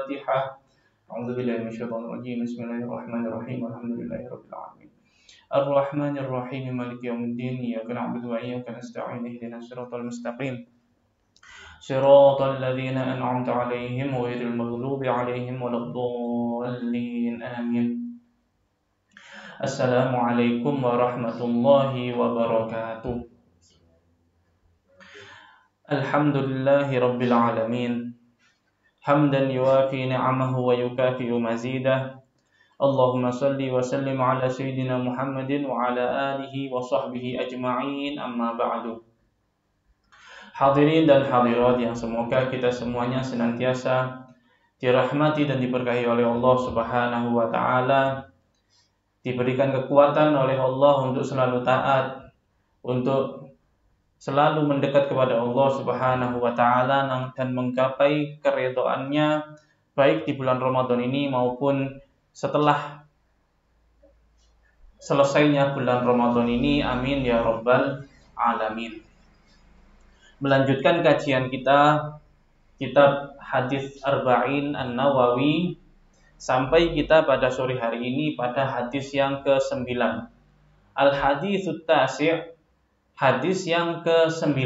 Al-Fatihah. A'udzubillahi minasyaitonir rajim. Bismillahirrahmanirrahim. Alhamdulillahirabbil alamin. Ar-Rahmanir-Rahim. Maliki yaumiddin. Iyyaka na'budu wa iyyaka nasta'in. Ihdinas siratal mustaqim. Shiratal ladzina an'amta 'alaihim ghairil maghdubi 'alaihim waladdallin. Amin. Assalamualaikum warahmatullahi wabarakatuh. Alhamdulillahi rabbil alamin. Hamdan yuwafi ni'amahu wa yukafi'u mazidah. Allahumma salli wa sallim ala sayyidina Muhammadin wa ala alihi wa sahbihi ajma'in, amma ba'du. Hadirin dan hadirat yang semoga kita semuanya senantiasa dirahmati dan diberkahi oleh Allah Subhanahu wa taala, diberikan kekuatan oleh Allah untuk selalu taat, untuk selalu mendekat kepada Allah Subhanahu wa taala dan menggapai keridhaannya baik di bulan Ramadan ini maupun setelah selesainya bulan Ramadan ini. Amin ya rabbal alamin. Melanjutkan kajian kita kitab Hadis Arba'in An-Nawawi, sampai kita pada sore hari ini pada hadis yang ke-9. Al-Haditsut Tasi', hadis yang ke-9.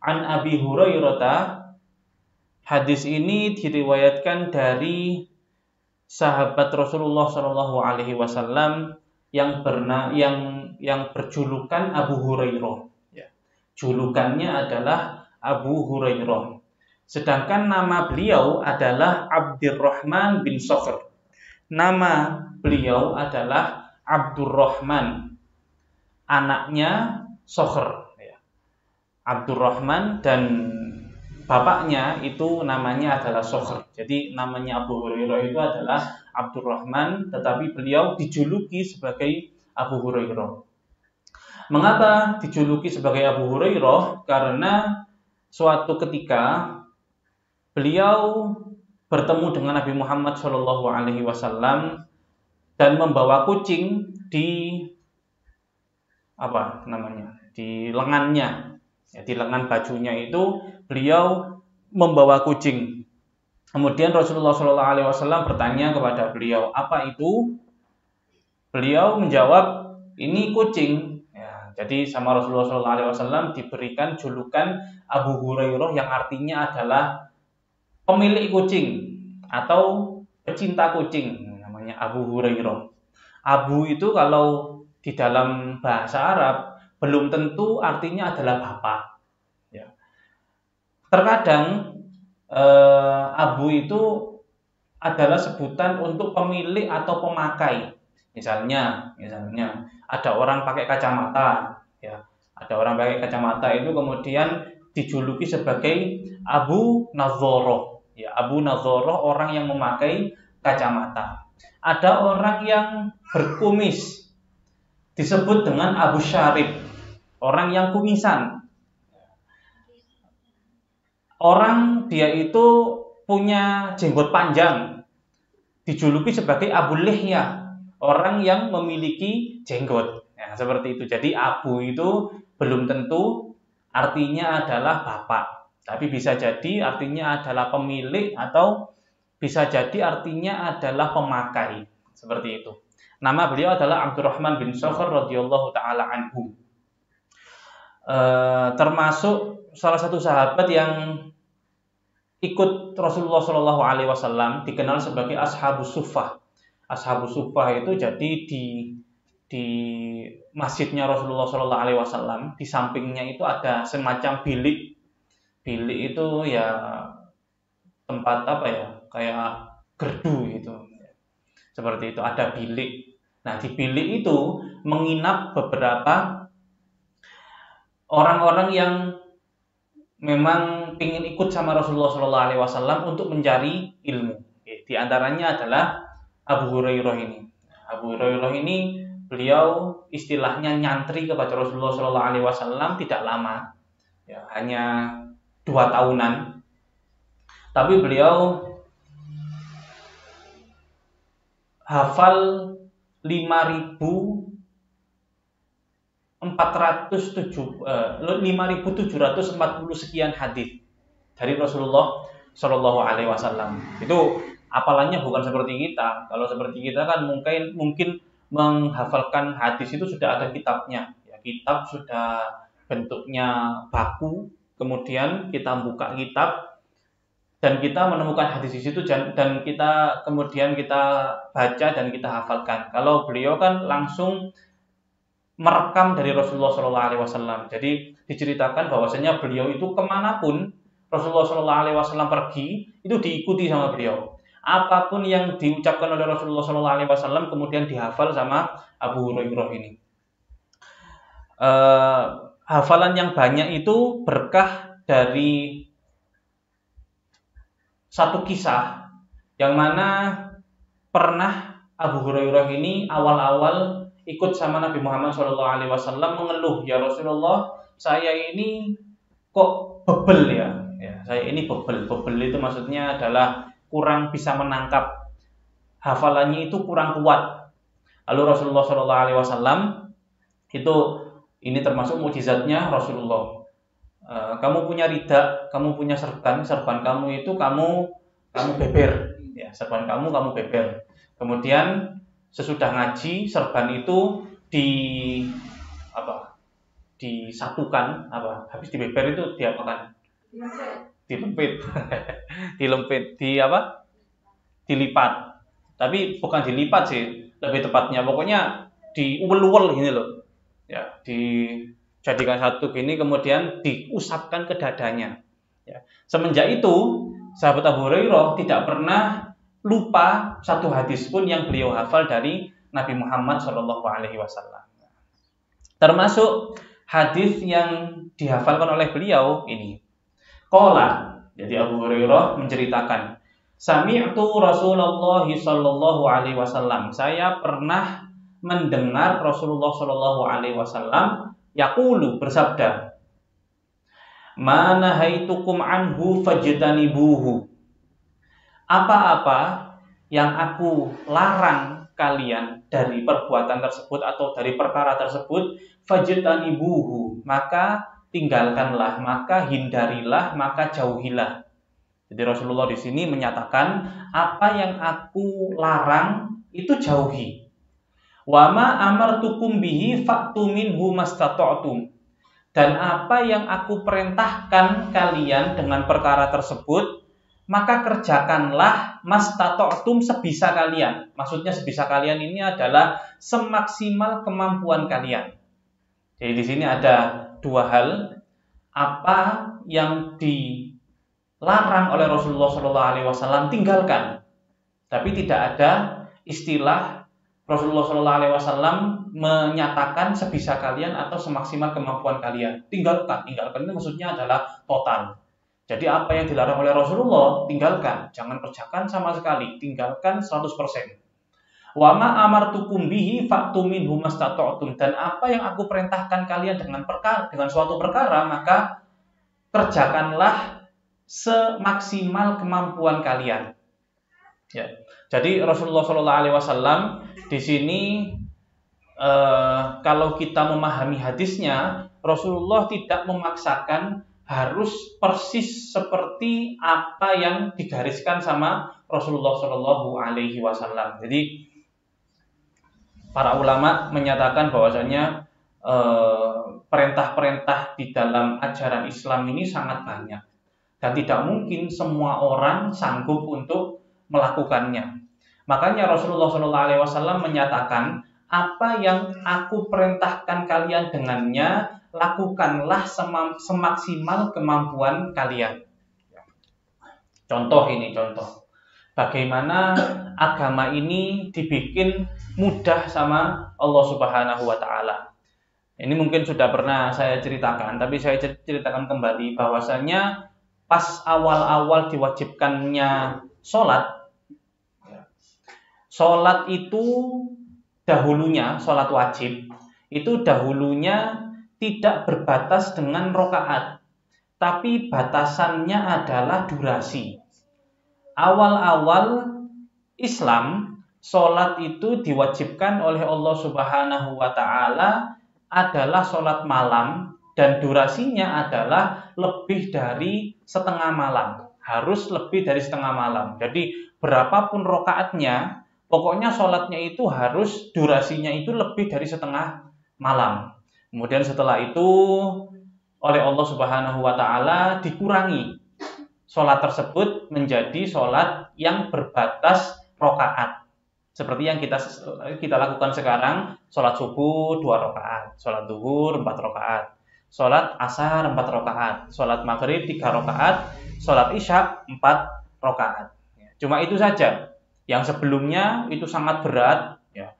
An Abi Hurairah, hadis ini diriwayatkan dari sahabat Rasulullah sallallahu alaihi wasallam yang berjulukan Abu Hurairah. Julukannya adalah Abu Hurairah. Sedangkan nama beliau adalah Abdurrahman bin Sakhr. Nama beliau adalah Abdurrahman, anaknya Sakhr. Abdurrahman dan bapaknya itu namanya adalah Sakhr. Jadi namanya Abu Hurairah itu adalah Abdurrahman, tetapi beliau dijuluki sebagai Abu Hurairah. Mengapa dijuluki sebagai Abu Hurairah? Karena suatu ketika beliau bertemu dengan Nabi Muhammad SAW dan membawa kucing di lengannya, di lengan bajunya itu beliau membawa kucing. Kemudian Rasulullah SAW bertanya kepada beliau, apa itu? Beliau menjawab, ini kucing. Jadi sama Rasulullah SAW diberikan julukan Abu Hurairah yang artinya adalah pemilik kucing atau pecinta kucing, namanya Abu Hurairah. Abu itu kalau di dalam bahasa Arab belum tentu artinya adalah bapak. Terkadang Abu itu adalah sebutan untuk pemilik atau pemakai. Misalnya ada orang pakai kacamata, ada orang pakai kacamata itu kemudian dijuluki sebagai Abu Nadhoroh. Abu Nadhoroh, orang yang memakai kacamata. Ada orang yang berkumis, disebut dengan Abu Syarib, orang yang kumisan. Orang dia itu punya jenggot panjang, dijuluki sebagai Abu Lihyah, orang yang memiliki jenggot. Seperti itu. Jadi Abu itu belum tentu artinya adalah bapak, tapi bisa jadi artinya adalah pemilik atau bisa jadi artinya adalah pemakai. Seperti itu. Nama beliau adalah Abdurrahman bin Sakhr radhiyallahu taala anhu. Termasuk salah satu sahabat yang ikut Rasulullah Shallallahu alaihi wasallam, dikenal sebagai Ashabus Suffah. Ashabus Suffah itu jadi di masjidnya Rasulullah Shallallahu alaihi wasallam, di sampingnya itu ada semacam bilik. Bilik itu tempat kayak gerdu gitu. Seperti itu, ada bilik. Nah, di bilik itu menginap beberapa orang-orang yang memang ingin ikut sama Rasulullah SAW untuk mencari ilmu. Di antaranya adalah Abu Hurairah ini. Abu Hurairah ini beliau istilahnya nyantri kepada Rasulullah SAW tidak lama, hanya 2 tahunan. Tapi beliau hafal 5.740 sekian hadis dari Rasulullah Shallallahu Alaihi Wasallam. Itu hafalannya bukan seperti kita. Kalau seperti kita kan mungkin menghafalkan hadis itu sudah ada kitabnya. Ya, kitab sudah bentuknya baku, kemudian kita buka kitab dan kita menemukan hadis di situ dan kita kemudian kita baca dan kita hafalkan. Kalau beliau kan langsung merekam dari Rasulullah Shallallahu Alaihi Wasallam. Jadi diceritakan bahwasanya beliau itu kemanapun Rasulullah Shallallahu Alaihi Wasallam pergi itu diikuti sama beliau. Apapun yang diucapkan oleh Rasulullah Shallallahu Alaihi Wasallam kemudian dihafal sama Abu Hurairah ini. Hafalan yang banyak itu berkah dari satu kisah yang mana pernah Abu Hurairah ini awal-awal ikut sama Nabi Muhammad SAW mengeluh, ya Rasulullah, saya ini kok bebel ya. Saya ini bebel. Bebel itu maksudnya adalah kurang bisa menangkap, hafalannya itu kurang kuat. Lalu Rasulullah SAW itu ini termasuk mukjizatnya Rasulullah. Kamu punya rida, kamu punya serban kamu itu kamu beber, ya serban kamu beber. Kemudian sesudah ngaji serban itu disatukan habis dibeber itu diapakan? Dilempit. Dilipat. Tapi bukan dilipat sih, lebih tepatnya pokoknya diuwel-uwel gini loh. Ya, dijadikan satu gini kemudian diusapkan ke dadanya. Ya. Semenjak itu sahabat Abu Hurairah tidak pernah lupa satu hadis pun yang beliau hafal dari Nabi Muhammad SAW. Termasuk hadis yang dihafalkan oleh beliau ini. Qala, jadi Abu Hurairah menceritakan, sami'tu Rasulullah sallallahu alaihi wasallam. Saya pernah mendengar Rasulullah sallallahu alaihi wasallam yaqulu, bersabda, "Ma nahaitukum anhu fajtanibuhu." Apa-apa yang aku larang kalian dari perbuatan tersebut atau dari perkara tersebut, fajtanibuhu, maka tinggalkanlah, maka hindarilah, maka jauhilah. Jadi Rasulullah di sini menyatakan apa yang aku larang itu jauhi. Wa ma amartukum bihi fa'tu minhu mastata'tum. Dan apa yang aku perintahkan kalian dengan perkara tersebut, maka kerjakanlah mastata'tum, sebisa kalian. Maksudnya sebisa kalian ini adalah semaksimal kemampuan kalian. Jadi di sini ada dua hal, apa yang dilarang oleh Rasulullah SAW tinggalkan, tapi tidak ada istilah Rasulullah SAW menyatakan sebisa kalian atau semaksimal kemampuan kalian. Tinggalkan itu maksudnya adalah total. Jadi apa yang dilarang oleh Rasulullah tinggalkan, jangan kerjakan sama sekali, tinggalkan 100%. Wa ma amartukum bihi fa'tu minhu mastata'tum, dan apa yang aku perintahkan kalian dengan suatu perkara, maka kerjakanlah semaksimal kemampuan kalian. Ya. Jadi Rasulullah SAW di sini kalau kita memahami hadisnya, Rasulullah tidak memaksakan harus persis seperti apa yang digariskan sama Rasulullah SAW. Jadi para ulama menyatakan bahwasanya perintah-perintah di dalam ajaran Islam ini sangat banyak dan tidak mungkin semua orang sanggup untuk melakukannya. Makanya Rasulullah SAW menyatakan, apa yang aku perintahkan kalian dengannya, lakukanlah semaksimal kemampuan kalian. Contoh. Bagaimana agama ini dibikin mudah sama Allah Subhanahu wa Ta'ala. Ini mungkin sudah pernah saya ceritakan, tapi saya ceritakan kembali bahwasanya pas awal-awal diwajibkannya sholat itu dahulunya, sholat wajib itu dahulunya tidak berbatas dengan rakaat, tapi batasannya adalah durasi. Awal-awal Islam, sholat itu diwajibkan oleh Allah Subhanahu wa Ta'ala adalah sholat malam, dan durasinya adalah lebih dari setengah malam. harus lebih dari setengah malam. Jadi berapapun rokaatnya, pokoknya sholatnya itu harus durasinya itu lebih dari setengah malam. Kemudian setelah itu oleh Allah Subhanahu wa taala dikurangi sholat tersebut menjadi sholat yang berbatas rokaat. Seperti yang kita lakukan sekarang, sholat subuh 2 rakaat, sholat zuhur 4 rakaat, sholat asar 4 rakaat, sholat maghrib 3 rakaat, sholat isya 4 rakaat. Cuma itu saja. Yang sebelumnya itu sangat berat, ya.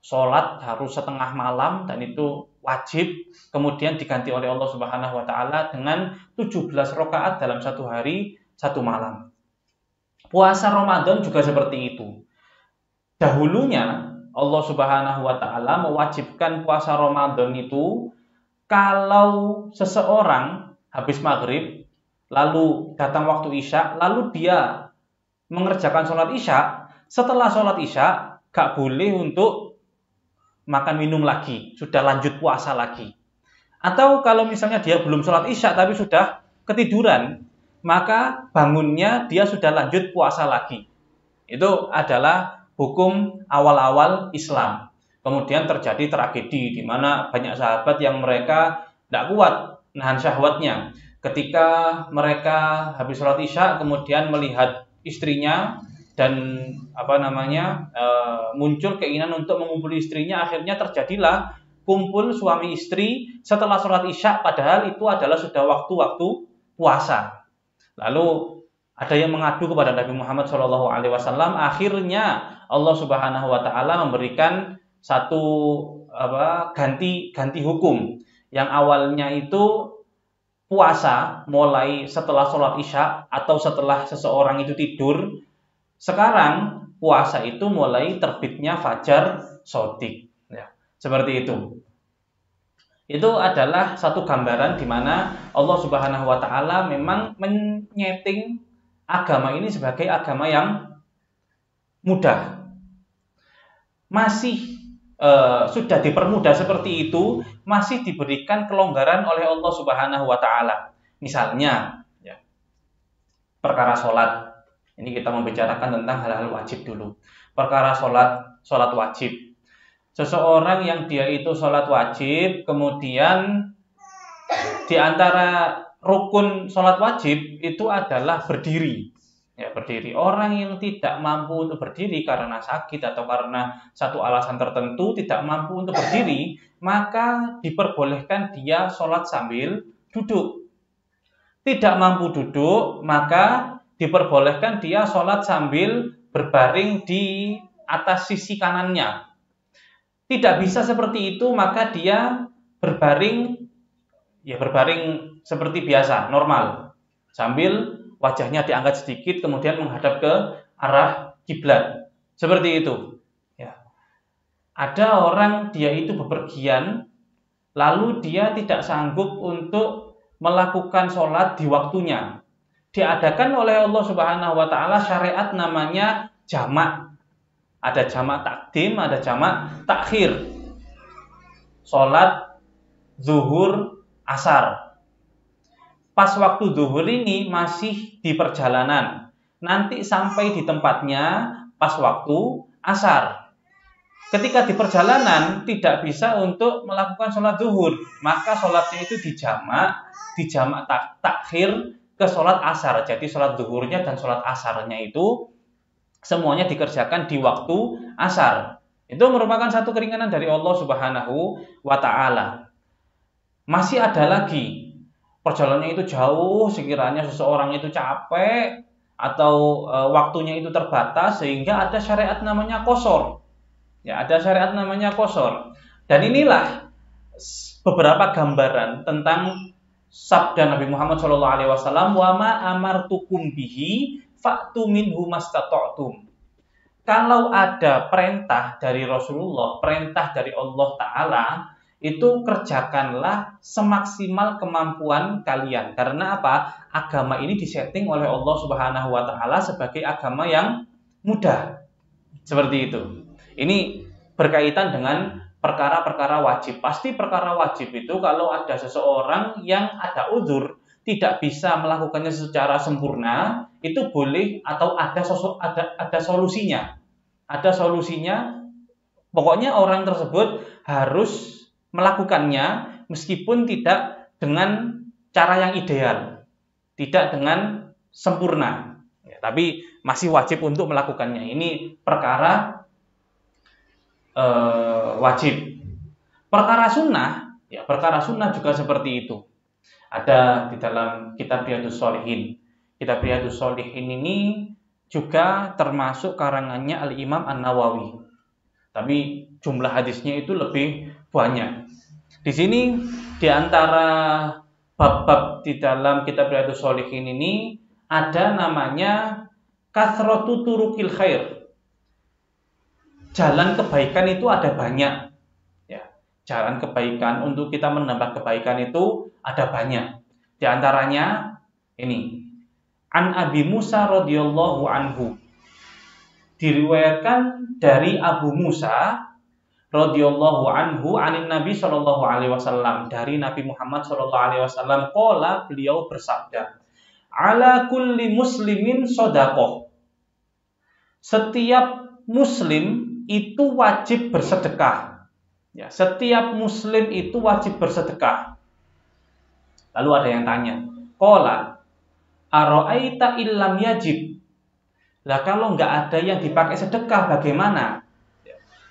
Sholat harus setengah malam dan itu wajib, kemudian diganti oleh Allah Subhanahu wa taala dengan 17 rakaat dalam satu hari, satu malam. Puasa Ramadan juga seperti itu. Dahulunya Allah Subhanahu wa taala mewajibkan puasa Ramadan itu kalau seseorang habis maghrib lalu datang waktu isya, lalu dia mengerjakan sholat isya, setelah sholat isya gak boleh untuk makan minum lagi, sudah lanjut puasa lagi. Atau kalau misalnya dia belum sholat isya tapi sudah ketiduran, maka bangunnya dia sudah lanjut puasa lagi. Itu adalah hukum awal-awal Islam. Kemudian terjadi tragedi di mana banyak sahabat yang mereka tidak kuat nahan syahwatnya. Ketika mereka habis sholat isya kemudian melihat istrinya dan muncul keinginan untuk mengumpuli istrinya, akhirnya terjadilah kumpul suami istri setelah sholat isya, padahal itu adalah sudah waktu-waktu puasa. Lalu ada yang mengadu kepada Nabi Muhammad SAW. Akhirnya Allah Subhanahu wa taala memberikan satu ganti hukum. Yang awalnya itu puasa mulai setelah sholat isya atau setelah seseorang itu tidur. Sekarang puasa itu mulai terbitnya fajar shodiq. Ya, seperti itu. Itu adalah satu gambaran di mana Allah Subhanahu wa taala memang menyeting agama ini sebagai agama yang mudah. Masih sudah dipermudah seperti itu, masih diberikan kelonggaran oleh Allah Subhanahu wa taala. Misalnya, ya, perkara sholat. Ini kita membicarakan tentang hal-hal wajib dulu. Perkara sholat wajib. Seseorang yang dia itu sholat wajib, kemudian di antara rukun sholat wajib itu adalah berdiri. Ya, berdiri. Orang yang tidak mampu untuk berdiri karena sakit atau karena satu alasan tertentu tidak mampu untuk berdiri, maka diperbolehkan dia sholat sambil duduk. Tidak mampu duduk, maka diperbolehkan dia sholat sambil berbaring di atas sisi kanannya. Tidak bisa seperti itu, maka dia berbaring seperti biasa, normal, sambil wajahnya diangkat sedikit, kemudian menghadap ke arah kiblat. Seperti itu. Ya. Ada orang dia itu bepergian, lalu dia tidak sanggup untuk melakukan sholat di waktunya. Diadakan oleh Allah Subhanahu wa taala syariat namanya jamak. Ada jamak takdim, ada jamak takhir. Sholat zuhur, asar. Pas waktu zuhur ini masih di perjalanan. Nanti sampai di tempatnya pas waktu asar. Ketika di perjalanan tidak bisa untuk melakukan sholat zuhur, maka sholatnya itu dijamak takhir ke sholat asar. Jadi sholat zuhurnya dan sholat asarnya itu semuanya dikerjakan di waktu asar. Itu merupakan satu keringanan dari Allah Subhanahu wa taala. Masih ada lagi, perjalanannya itu jauh, sekiranya seseorang itu capek atau waktunya itu terbatas, sehingga ada syariat namanya qashar. Ya, ada syariat namanya qashar. Dan inilah beberapa gambaran tentang sabda Nabi Muhammad SAW, wa ma amartukum bihi fa'tu minhu mastata'tum. Kalau ada perintah dari Rasulullah, perintah dari Allah Ta'ala, itu kerjakanlah semaksimal kemampuan kalian. Karena apa? Agama ini disetting oleh Allah Subhanahu wa taala sebagai agama yang mudah. Seperti itu. Ini berkaitan dengan perkara-perkara wajib. Pasti perkara wajib itu kalau ada seseorang yang ada uzur, tidak bisa melakukannya secara sempurna, itu boleh atau ada solusinya. Ada solusinya. Pokoknya orang tersebut harus melakukannya meskipun tidak dengan cara yang ideal, tidak dengan sempurna, ya, tapi masih wajib untuk melakukannya. Ini perkara wajib. Perkara sunnah, ya perkara sunnah juga seperti itu. Ada di dalam kitab Riyadhus Shalihin. Kitab Riyadhus Shalihin ini juga termasuk karangannya Al-Imam An-Nawawi. Tapi jumlah hadisnya itu lebih banyak. Di sini di antara bab-bab di dalam kitab Riyadhus Shalihin ini ada namanya kathratu turukil khair. Jalan kebaikan itu ada banyak. Ya, jalan kebaikan untuk kita menambah kebaikan itu ada banyak. Di antaranya ini. An Abi Musa radhiyallahu anhu. Diriwayatkan dari Abu Musa radhiyallahu anhu anin Nabi sallallahu alaihi wasallam, dari Nabi Muhammad sallallahu alaihi wasallam, qala, beliau bersabda, ala kulli muslimin shadaqah. Setiap muslim itu wajib bersedekah. Ya, setiap muslim itu wajib bersedekah. Lalu ada yang tanya, qala ara'aita illam yajib. Lah kalau nggak ada yang dipakai sedekah bagaimana?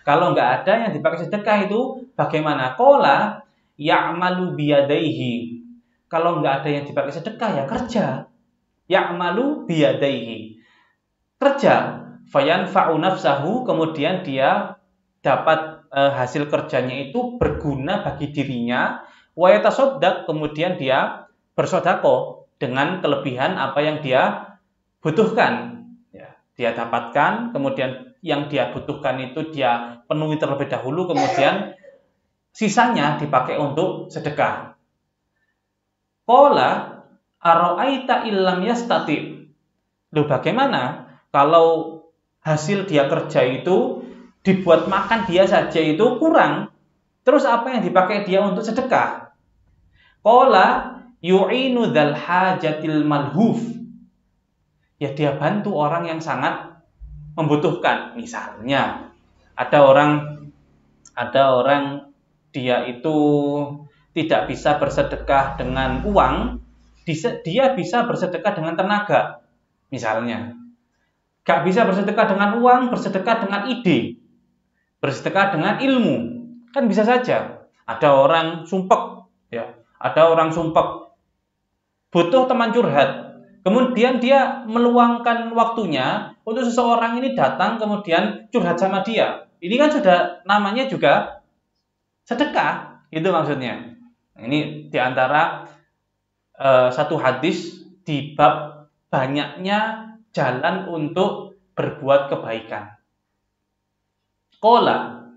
Kalau nggak ada yang dipakai sedekah itu bagaimana? Qala ya'malu biyadaihi. Kalau nggak ada yang dipakai sedekah ya kerja. Ya'malu biyadaihi. Kerja. Fayanfa'u nafsahu, kemudian dia dapat hasil kerjanya itu berguna bagi dirinya. Wa yatasaddaq, kemudian dia bersedekah dengan kelebihan apa yang dia butuhkan. Dia dapatkan, kemudian yang dia butuhkan itu dia penuhi terlebih dahulu, kemudian sisanya dipakai untuk sedekah. Qala ara'aita illam yastati. Loh, bagaimana kalau hasil dia kerja itu dibuat makan dia saja itu kurang, terus apa yang dipakai dia untuk sedekah? Qala yu'inu dzal hajatil malhuf. Ya dia bantu orang yang sangat membutuhkan. Misalnya ada orang dia itu tidak bisa bersedekah dengan uang, dia bisa bersedekah dengan tenaga. Misalnya gak bisa bersedekah dengan uang, bersedekah dengan ide, bersedekah dengan ilmu, kan bisa saja. Ada orang sumpek, ya, ada orang sumpek butuh teman curhat. Kemudian dia meluangkan waktunya untuk seseorang ini datang kemudian curhat sama dia. Ini kan sudah namanya juga sedekah, itu maksudnya. Ini diantara satu hadis di bab banyaknya jalan untuk berbuat kebaikan. Qala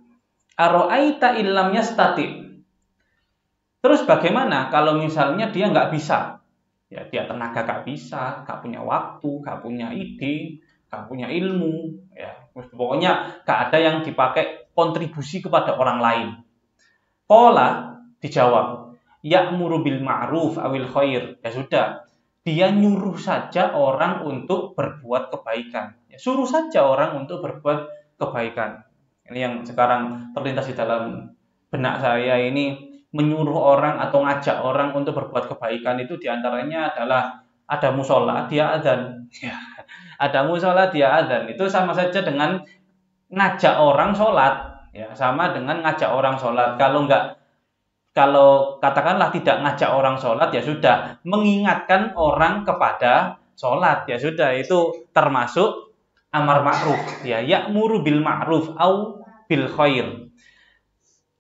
ara'aita illam yastati. Terus bagaimana kalau misalnya dia nggak bisa? Ya, dia tenaga gak bisa, gak punya waktu, gak punya ide, gak punya ilmu, ya pokoknya gak ada yang dipakai kontribusi kepada orang lain. Qala, dijawab, ya'muru bil ma'ruf awil khair. Ya sudah, dia nyuruh saja orang untuk berbuat kebaikan. Ya, suruh saja orang untuk berbuat kebaikan. Ini yang sekarang terlintas di dalam benak saya ini. Menyuruh orang atau ngajak orang untuk berbuat kebaikan itu diantaranya adalah ada musola dia adzan, ya, ada musola dia adzan, itu sama saja dengan ngajak orang sholat, ya, sama dengan ngajak orang sholat. Kalau katakanlah tidak ngajak orang sholat, ya sudah mengingatkan orang kepada sholat, ya sudah itu termasuk amar ma'ruf, ya, ya'muru bil ma'ruf au bil khair.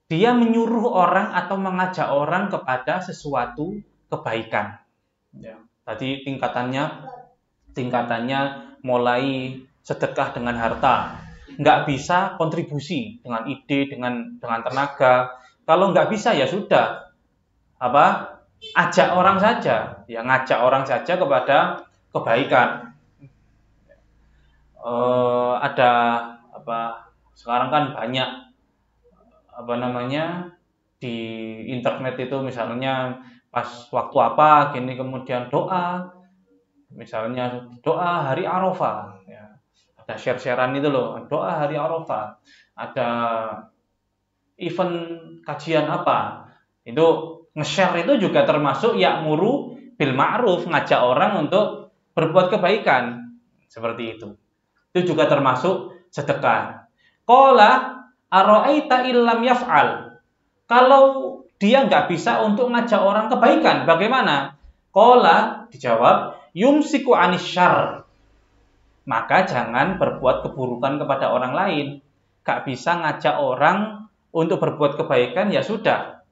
Dia menyuruh orang atau mengajak orang kepada sesuatu kebaikan. Ya, tadi tingkatannya mulai sedekah dengan harta, nggak bisa kontribusi dengan ide, dengan tenaga. Kalau nggak bisa ya sudah, ajak orang saja, ya ngajak orang saja kepada kebaikan. Ada sekarang kan banyak di internet itu misalnya pas waktu apa gini, kemudian doa, misalnya doa hari Arafah, ya. Ada share-sharean itu loh, doa hari Arafah, ada event kajian apa, itu nge-share itu juga termasuk ya'muru bil ma'ruf, ngajak orang untuk berbuat kebaikan, seperti itu. Itu juga termasuk sedekah. Qala ara'aita illam yaf'al. Kalau dia nggak bisa untuk ngajak orang kebaikan, bagaimana? Qala, dijawab, yumsiku anis syarr. Maka jangan berbuat keburukan kepada orang lain. Gak bisa ngajak orang untuk berbuat kebaikan, ya sudah.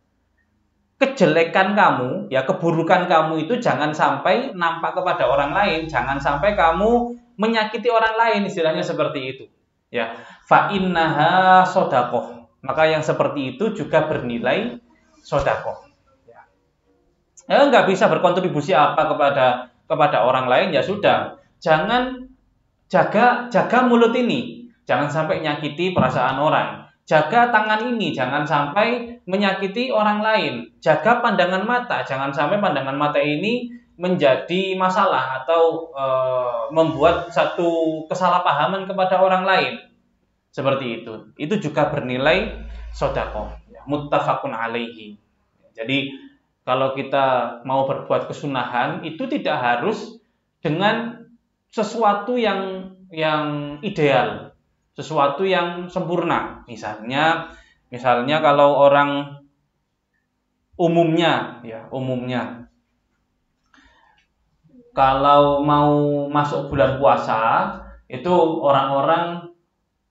Kejelekan kamu, ya keburukan kamu itu jangan sampai nampak kepada orang lain, jangan sampai kamu menyakiti orang lain, istilahnya seperti itu. Ya, fa innaha shadaqah. Maka yang seperti itu juga bernilai shadaqah. Ya, nggak bisa berkontribusi apa kepada orang lain, ya sudah. Jangan jaga mulut ini, jangan sampai nyakiti perasaan orang. Jaga tangan ini, jangan sampai menyakiti orang lain. Jaga pandangan mata, jangan sampai pandangan mata ini menjadi masalah atau membuat satu kesalahpahaman kepada orang lain. Seperti itu. Itu juga bernilai shadaqah. Muttafaqun alaihi. Jadi kalau kita mau berbuat kesunahan itu tidak harus dengan sesuatu yang ideal, sesuatu yang sempurna. Misalnya kalau orang umumnya kalau mau masuk bulan puasa itu orang-orang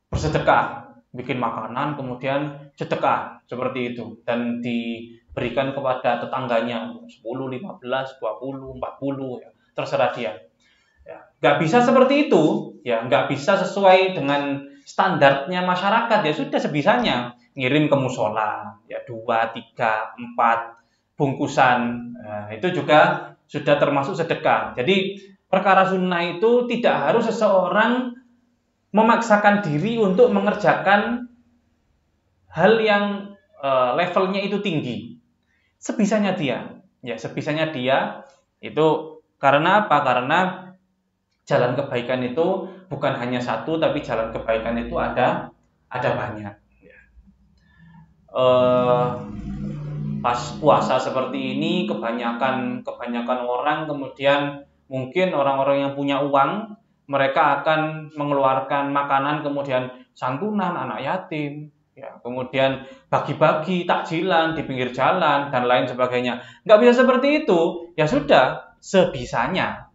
bersedekah, bikin makanan kemudian sedekah seperti itu dan diberikan kepada tetangganya 10, 15, 20, 40 ya, terserah dia. Ya, nggak bisa seperti itu, ya nggak bisa sesuai dengan standarnya masyarakat, ya sudah sebisanya ngirim ke musola, ya 2, 3, 4 bungkusan, itu juga sudah termasuk sedekah. Jadi perkara sunnah itu tidak harus seseorang memaksakan diri untuk mengerjakan hal yang levelnya itu tinggi. Sebisanya dia, ya sebisanya dia itu karena apa? Karena jalan kebaikan itu bukan hanya satu, tapi jalan kebaikan itu ada banyak. Pas puasa seperti ini kebanyakan orang, kemudian mungkin orang-orang yang punya uang, mereka akan mengeluarkan makanan, kemudian santunan anak yatim, ya, kemudian bagi-bagi takjilan di pinggir jalan dan lain sebagainya. Nggak bisa seperti itu, ya sudah sebisanya.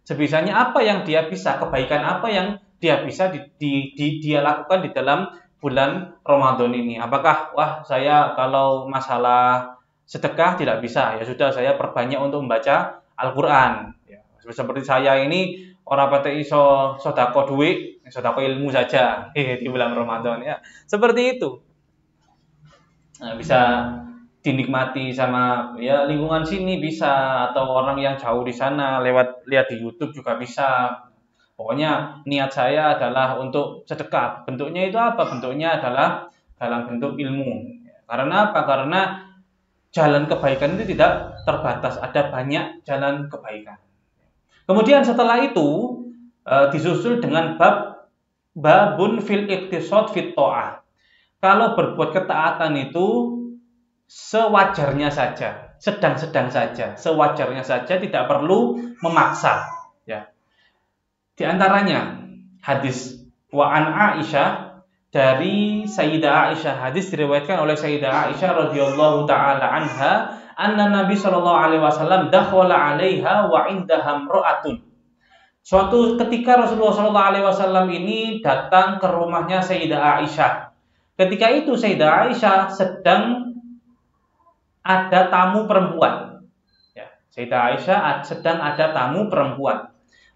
Sebisanya apa yang dia bisa, kebaikan apa yang dia bisa dia lakukan di dalam bulan Ramadan ini. Apakah saya kalau masalah sedekah tidak bisa, ya sudah saya perbanyak untuk membaca Al-Qur'an. Ya, seperti saya ini orang pate iso sedekah duit, sedekah ilmu saja di bulan Ramadan ya. Seperti itu. Nah, bisa dinikmati sama ya lingkungan sini bisa, atau orang yang jauh di sana lewat lihat di YouTube juga bisa. Pokoknya niat saya adalah untuk sedekah. Bentuknya itu apa? Bentuknya adalah dalam bentuk ilmu. Karena apa? Karena jalan kebaikan itu tidak terbatas, ada banyak jalan kebaikan. Kemudian setelah itu disusul dengan babun fil iqtisad fit ta'ah. Kalau berbuat ketaatan itu sewajarnya saja, sedang-sedang saja, sewajarnya saja, tidak perlu memaksa. Ya. Di antaranya hadis wa'an Aisyah, dari Sayyidah Aisyah, hadis diriwayatkan oleh Sayyidah Aisyah radhiyallahu taala anha, anna Nabi sallallahu alaihi wasallam dakhala 'alaiha wa 'indaha imra'atun. Suatu ketika Rasulullah sallallahu alaihi wasallam ini datang ke rumahnya Sayyidah Aisyah. Ketika itu Sayyidah Aisyah sedang ada tamu perempuan. Ya, Sayyidah Aisyah sedang ada tamu perempuan.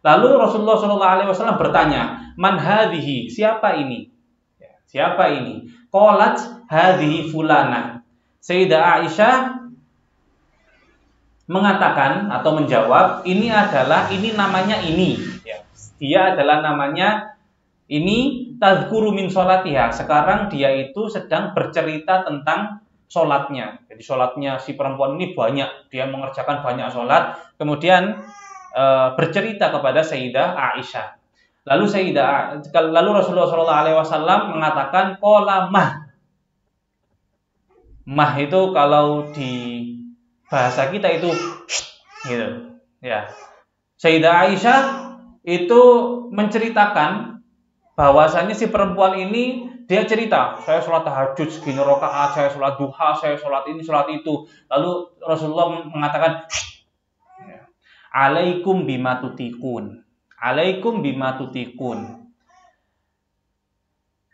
Lalu Rasulullah SAW bertanya, man hadhihi? Siapa ini? Ya, siapa ini? Qalat hadhihi fulana. Sayyidah Aisyah mengatakan atau menjawab, ini namanya ini. Ya, dia adalah namanya ini, tazkuru min sholatiha. Sekarang dia itu sedang bercerita tentang sholatnya. Jadi sholatnya si perempuan ini banyak, dia mengerjakan banyak sholat, kemudian bercerita kepada Sayyidah Aisyah. Lalu Rasulullah SAW mengatakan qala mah. Mah itu kalau di bahasa kita itu gitu. Ya. Sayyidah Aisyah itu menceritakan bahwasanya si perempuan ini dia cerita, saya sholat tahajud segini rakaat, saya sholat duha, saya sholat ini, sholat itu. Lalu Rasulullah mengatakan, alaikum bima tutikun. Alaikum bima tutikun.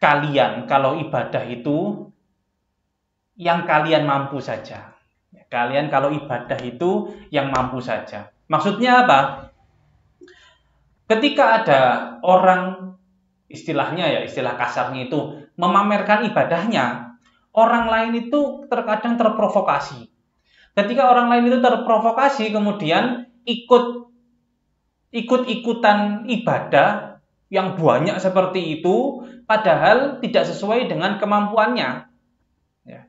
Kalian kalau ibadah itu yang kalian mampu saja. Kalian kalau ibadah itu yang mampu saja. Maksudnya apa? Ketika ada orang, istilahnya ya, istilah kasarnya itu memamerkan ibadahnya, orang lain itu terkadang terprovokasi. Ketika orang lain itu terprovokasi, kemudian ikut-ikutan ibadah yang banyak seperti itu, padahal tidak sesuai dengan kemampuannya. Ya.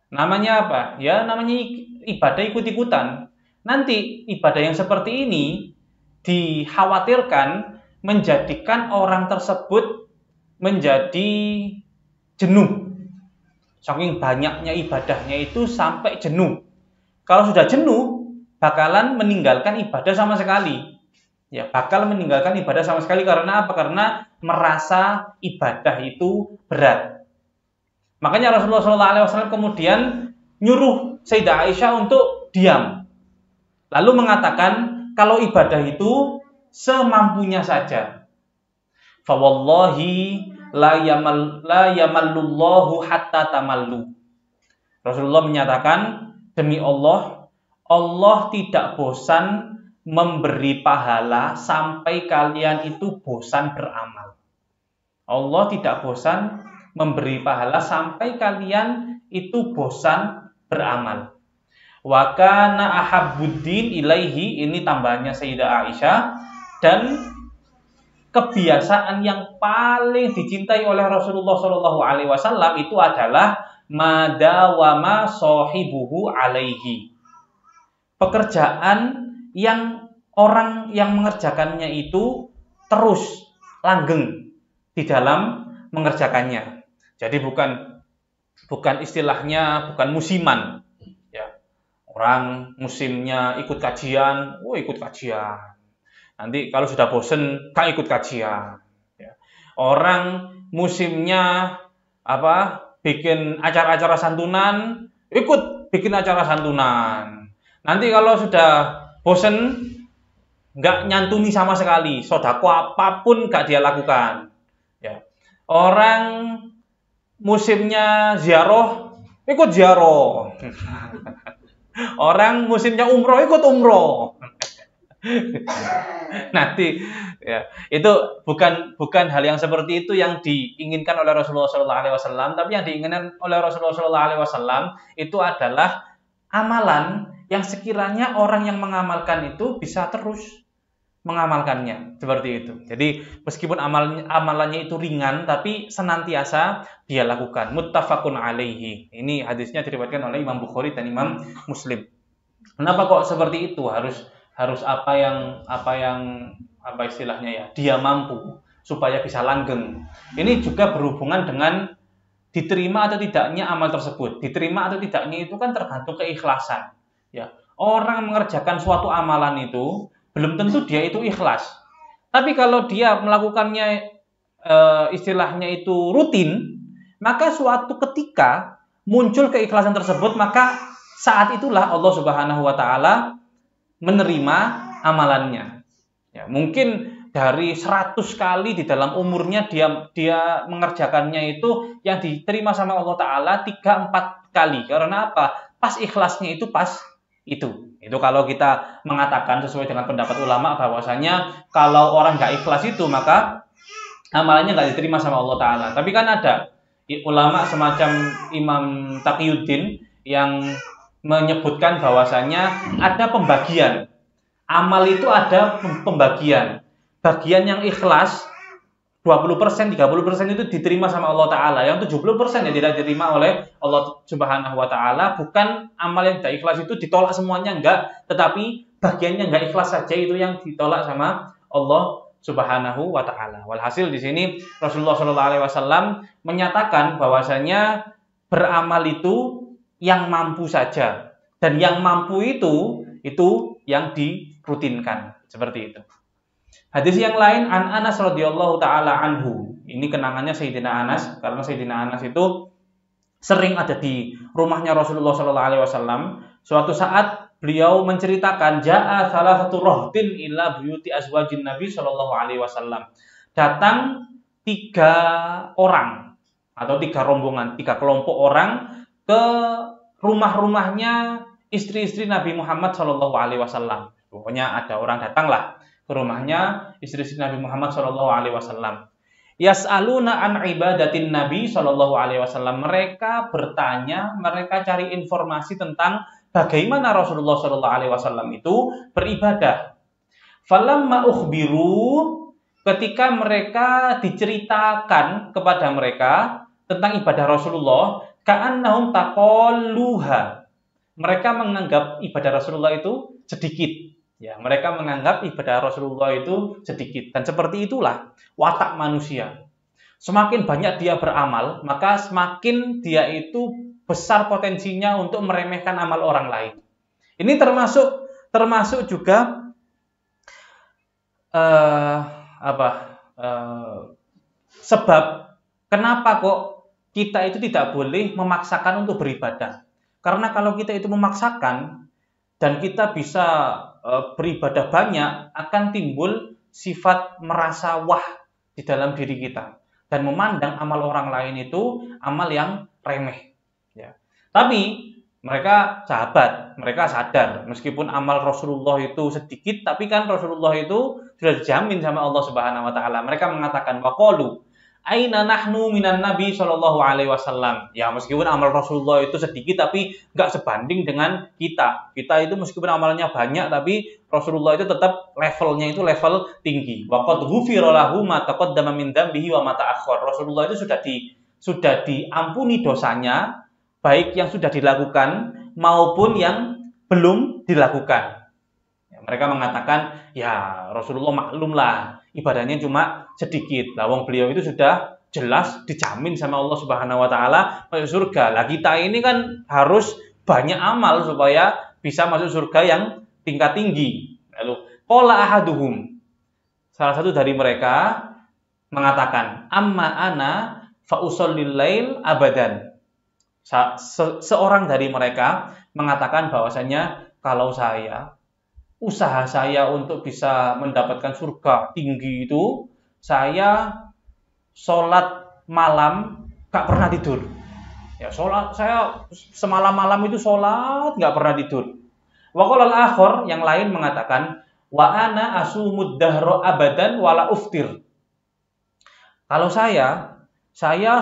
Namanya apa? Ya, namanya ibadah ikut-ikutan. Nanti ibadah yang seperti ini dikhawatirkan menjadikan orang tersebut menjadi jenuh. Saking banyaknya ibadahnya itu sampai jenuh. Kalau sudah jenuh, bakalan meninggalkan ibadah sama sekali. Ya, bakal meninggalkan ibadah sama sekali karena apa? Karena merasa ibadah itu berat. Makanya Rasulullah SAW kemudian nyuruh Sayyidah Aisyah untuk diam. Lalu mengatakan kalau ibadah itu semampunya saja. Fa wallahi la yamallullahu hatta tamallu. Rasulullah menyatakan, demi Allah, Allah tidak bosan memberi pahala sampai kalian itu bosan beramal. Allah tidak bosan memberi pahala sampai kalian itu bosan beramal. Wa kana ahabbuddin ilaihi, ini tambahannya Sayyidah Aisyah, dan kebiasaan yang paling dicintai oleh Rasulullah SAW itu adalah madawama sahibuhu alaihi. Pekerjaan yang orang yang mengerjakannya itu terus langgeng di dalam mengerjakannya. Jadi bukan istilahnya bukan musiman. Ya. Orang musimnya ikut kajian, ikut kajian. Nanti kalau sudah bosen, gak ikut kajian. Ya. Orang musimnya bikin acara-acara santunan, ikut bikin acara santunan. Nanti kalau sudah bosen, nggak nyantuni sama sekali, sodako apapun nggak dia lakukan. Ya. Orang musimnya ziarah, ikut ziarah. Orang musimnya umroh, ikut umroh. Nanti ya, itu bukan hal yang seperti itu yang diinginkan oleh Rasulullah SAW, tapi yang diinginkan oleh Rasulullah SAW itu adalah amalan yang sekiranya orang yang mengamalkan itu bisa terus mengamalkannya, seperti itu. Jadi meskipun amalannya itu ringan, tapi senantiasa dia lakukan. Muttafaqun alaihi. Ini hadisnya diriwayatkan oleh Imam Bukhari dan Imam Muslim. Kenapa kok seperti itu? Harus apa yang istilahnya ya, dia mampu supaya bisa langgeng. Ini juga berhubungan dengan diterima atau tidaknya amal tersebut. Diterima atau tidaknya itu kan tergantung keikhlasan. Ya, orang mengerjakan suatu amalan itu belum tentu dia itu ikhlas. Tapi kalau dia melakukannya istilahnya itu rutin, maka suatu ketika muncul keikhlasan tersebut, maka saat itulah Allah Subhanahu wa taala menerima amalannya. Ya, mungkin dari 100 kali di dalam umurnya dia mengerjakannya itu yang diterima sama Allah Ta'ala 3-4 kali. Karena apa? Pas ikhlasnya itu pas itu. Itu kalau kita mengatakan sesuai dengan pendapat ulama bahwasanya kalau orang nggak ikhlas itu maka amalannya nggak diterima sama Allah Ta'ala. Tapi kan ada ulama semacam Imam Taqiyuddin yang menyebutkan bahwasanya ada pembagian. Amal itu ada pembagian. Bagian yang ikhlas 20%, 30% itu diterima sama Allah Ta'ala. Yang 70% yang tidak diterima oleh Allah Subhanahu wa Ta'ala. Bukan amal yang tidak ikhlas itu ditolak semuanya, enggak. Tetapi bagiannya enggak ikhlas saja itu yang ditolak sama Allah Subhanahu wa Ta'ala. Walhasil di sini Rasulullah SAW menyatakan bahwasanya beramal itu yang mampu saja. Dan yang mampu itu yang dirutinkan. Seperti itu. Hadis yang lain an Anas radhiyallahu taala anhu. Ini kenangannya Sayyidina Anas karena Sayyidina Anas itu sering ada di rumahnya Rasulullah sallallahu alaihi wasallam. Suatu saat beliau menceritakan jaa salah satu rohtin ila buyuti azwajin Nabi sallallahu alaihi wasallam. Datang 3 orang atau 3 rombongan, 3 kelompok orang ke rumah-rumahnya istri-istri Nabi Muhammad sallallahu alaihi wasallam. Pokoknya ada orang datanglah ke rumahnya istri-istri Nabi Muhammad sallallahu alaihi wasallam. Yas'aluna an ibadatin Nabi sallallahu alaihi wasallam. Mereka bertanya, mereka cari informasi tentang bagaimana Rasulullah sallallahu alaihi wasallam itu beribadah. Falamma ukhbiru, ketika mereka diceritakan kepada mereka tentang ibadah Rasulullah, ka'annahum taqalluha. Mereka menganggap ibadah Rasulullah itu sedikit. Ya, mereka menganggap ibadah Rasulullah itu sedikit. Dan seperti itulah watak manusia. Semakin banyak dia beramal, maka semakin dia itu besar potensinya untuk meremehkan amal orang lain. Ini termasuk juga sebab kenapa kok kita itu tidak boleh memaksakan untuk beribadah. Karena kalau kita itu memaksakan dan kita bisa beribadah banyak, akan timbul sifat merasa wah di dalam diri kita dan memandang amal orang lain itu amal yang remeh. Ya. Tapi mereka sahabat, mereka sadar meskipun amal Rasulullah itu sedikit, tapi kan Rasulullah itu sudah dijamin sama Allah Subhanahu Wa Taala. Mereka mengatakan waqalu aina nahnu minan Nabi sallallahu alaihi wasallam. Ya, meskipun amal Rasulullah itu sedikit tapi enggak sebanding dengan kita. Kita itu meskipun amalnya banyak tapi Rasulullah itu tetap levelnya itu level tinggi. Wa qad ghufira lahu ma taqaddama min dzambihi wa ma ta'akhkhar. Rasulullah itu sudah diampuni dosanya, baik yang sudah dilakukan maupun yang belum dilakukan. Ya, mereka mengatakan, ya Rasulullah maklumlah ibadahnya cuma sedikit. Lawang beliau itu sudah jelas dijamin sama Allah Subhanahu Wa Taala masuk surga. Lah kita ini kan harus banyak amal supaya bisa masuk surga yang tingkat tinggi. Lalu qala ahaduhum, salah satu dari mereka mengatakan, amma ana fa usallil lail abadan. Seorang dari mereka mengatakan bahwasanya kalau usaha saya untuk bisa mendapatkan surga tinggi itu, saya sholat malam gak pernah tidur. Ya, saya semalam malam itu sholat gak pernah tidur. Wa qala al-akhar, yang lain mengatakan, wa ana asumud dahra abadan wala uftir. Kalau saya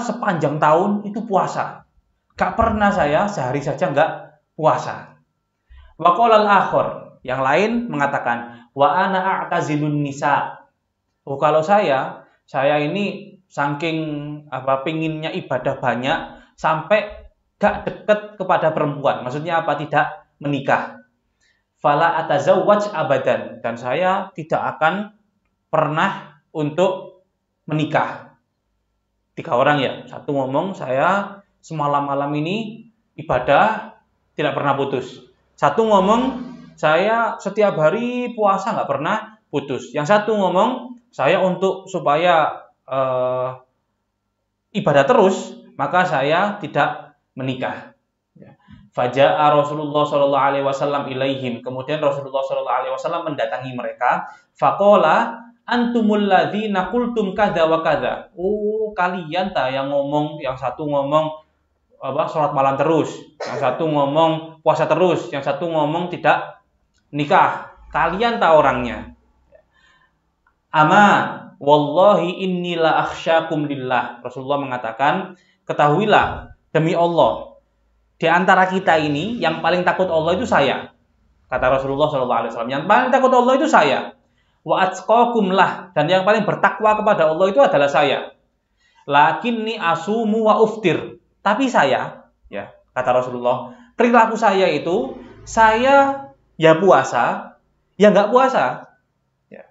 sepanjang tahun itu puasa. Gak pernah saya sehari saja gak puasa. Wa qala al-akhar, yang lain mengatakan wa ana a'tazilun nisa. Oh, kalau saya ini saking pinginnya ibadah banyak sampai gak deket kepada perempuan. Maksudnya apa? Tidak menikah. Fala atazawwaj abadan, dan saya tidak akan pernah untuk menikah. 3 orang ya. Satu ngomong saya semalam malam ini ibadah tidak pernah putus. Satu ngomong saya setiap hari puasa nggak pernah putus. Yang satu ngomong, saya untuk supaya ibadah terus, maka saya tidak menikah. Faja'a Rasulullah sallallahu alaihi wasallam ilaihim. Kemudian Rasulullah sallallahu alaihi wasallam mendatangi mereka. Faqala antumul ladzina qultum kadza wa kadza. Oh, kalian yang ngomong, yang satu ngomong salat malam terus, yang satu ngomong puasa terus, yang satu ngomong tidak nikah. Kalian tahu orangnya. Ama wallahi inni la akhsyakum lillah. Rasulullah mengatakan, ketahuilah demi Allah, di antara kita ini yang paling takut Allah itu saya. Kata Rasulullah SAW, yang paling takut Allah itu saya. wa atqakum lah, dan yang paling bertakwa kepada Allah itu adalah saya. Lakinni asumu wa uftir. Tapi saya, ya, kata Rasulullah, perilaku saya itu saya ya puasa, ya nggak puasa. Ya.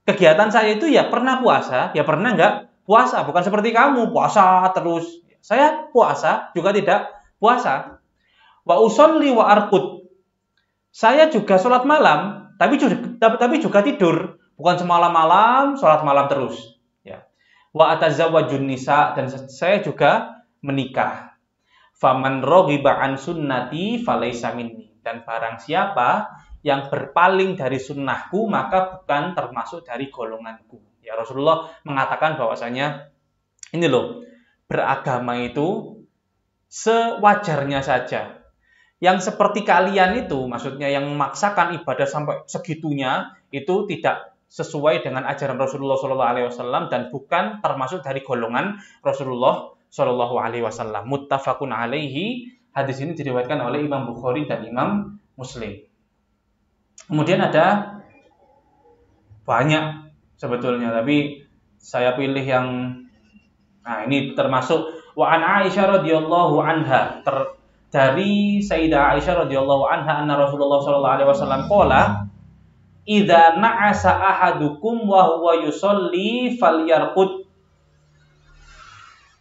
Kegiatan saya itu ya pernah puasa, ya pernah nggak puasa. Bukan seperti kamu puasa terus. Saya puasa juga tidak puasa. Wa usolli wa arqud. Saya juga sholat malam, tapi juga tidur. Bukan semalam-malam, sholat malam terus. Ya. Wa atazawwajun nisa, dan saya juga menikah. Faman raghiba an sunnati falaysa minni. Dan barang siapa yang berpaling dari sunnahku, maka bukan termasuk dari golonganku. Ya, Rasulullah mengatakan bahwasanya ini loh, beragama itu sewajarnya saja. Yang seperti kalian itu, maksudnya yang memaksakan ibadah sampai segitunya, itu tidak sesuai dengan ajaran Rasulullah SAW dan bukan termasuk dari golongan Rasulullah SAW. Muttafaqun alaihi. Hadis ini diriwayatkan oleh Imam Bukhari dan Imam Muslim. Kemudian ada banyak sebetulnya, tapi saya pilih yang ini termasuk wa an Aisyah radhiyallahu anha, dari Sayyidah Aisyah radhiyallahu anha anna Rasulullah sallallahu alaihi wasallam qala idza na'asa ahadukum wa huwa yusolli falyarqud.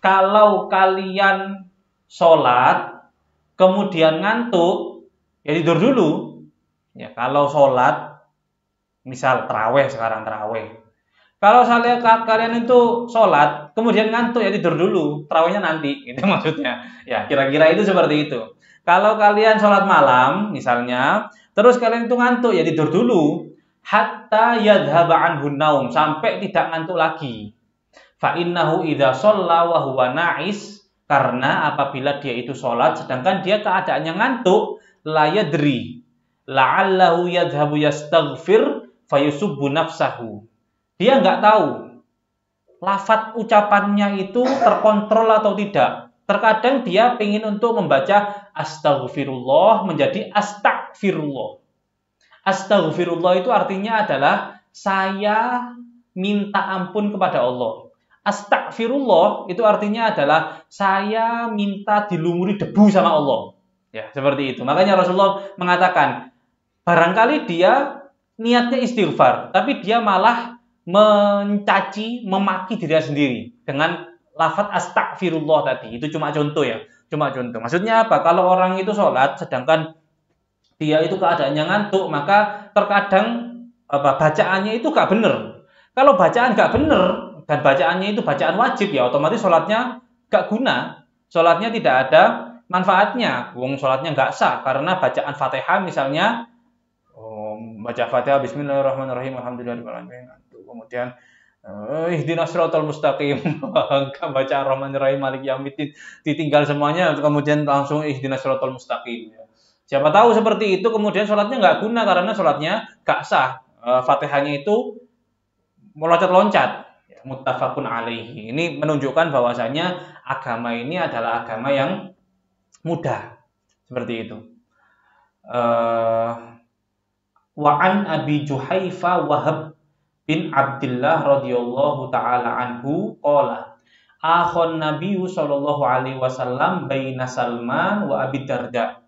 Kalau kalian sholat kemudian ngantuk, ya tidur dulu. Ya, kalau sholat misal tarawih, sekarang tarawih. Kalau kalian itu sholat, kemudian ngantuk, ya tidur dulu. Tarawihnya nanti, itu maksudnya. Ya, kira-kira itu seperti itu. Kalau kalian sholat malam, misalnya, terus kalian itu ngantuk, ya tidur dulu. Hatta yadhhaba anhun naum, sampai tidak ngantuk lagi. Fa innahu idza shalla wa huwa na'is, karena apabila dia itu sholat, sedangkan dia keadaannya ngantuk, la yadri, la'allahu yadhhabu yastaghfir fayusubbu nafsahu. Dia nggak tahu lafadz ucapannya itu terkontrol atau tidak. Terkadang dia ingin untuk membaca astaghfirullah menjadi astagfirullah. Astaghfirullah itu artinya adalah saya minta ampun kepada Allah. Astagfirullah itu artinya adalah saya minta dilumuri debu sama Allah. Ya, seperti itu. Makanya Rasulullah mengatakan, barangkali dia niatnya istighfar, tapi dia malah mencaci, memaki dirinya sendiri dengan lafadz astagfirullah tadi. Itu cuma contoh ya, cuma contoh. Maksudnya apa? Kalau orang itu sholat, sedangkan dia itu keadaannya ngantuk, maka terkadang bacaannya itu gak bener. Kalau bacaan gak bener dan bacaannya itu bacaan wajib, ya otomatis sholatnya gak guna, sholatnya tidak ada manfaatnya. Wong sholatnya gak sah karena bacaan Fatihah misalnya, baca Fatihah Bismillahirrahmanirrahim Alhamdulillahirrahmanirrahim, kemudian ihdinas siratal mustaqim, baca Ar-Rahmanir-Rahim Maliki Yaumiddin, ditinggal semuanya, kemudian langsung ihdinas siratal mustaqim. Siapa tahu seperti itu, kemudian sholatnya nggak guna karena sholatnya nggak sah. Fatihahnya itu meloncat-loncat. Muttafaqun alaihi. Ini menunjukkan bahwasanya agama ini adalah agama yang mudah. Seperti itu. Wa an Abi Juhaifa Wahab bin Abdullah radhiyallahu taala anhu qala akhon Nabi sallallahu alaihi wasallam baina Salman wa Abi Darda.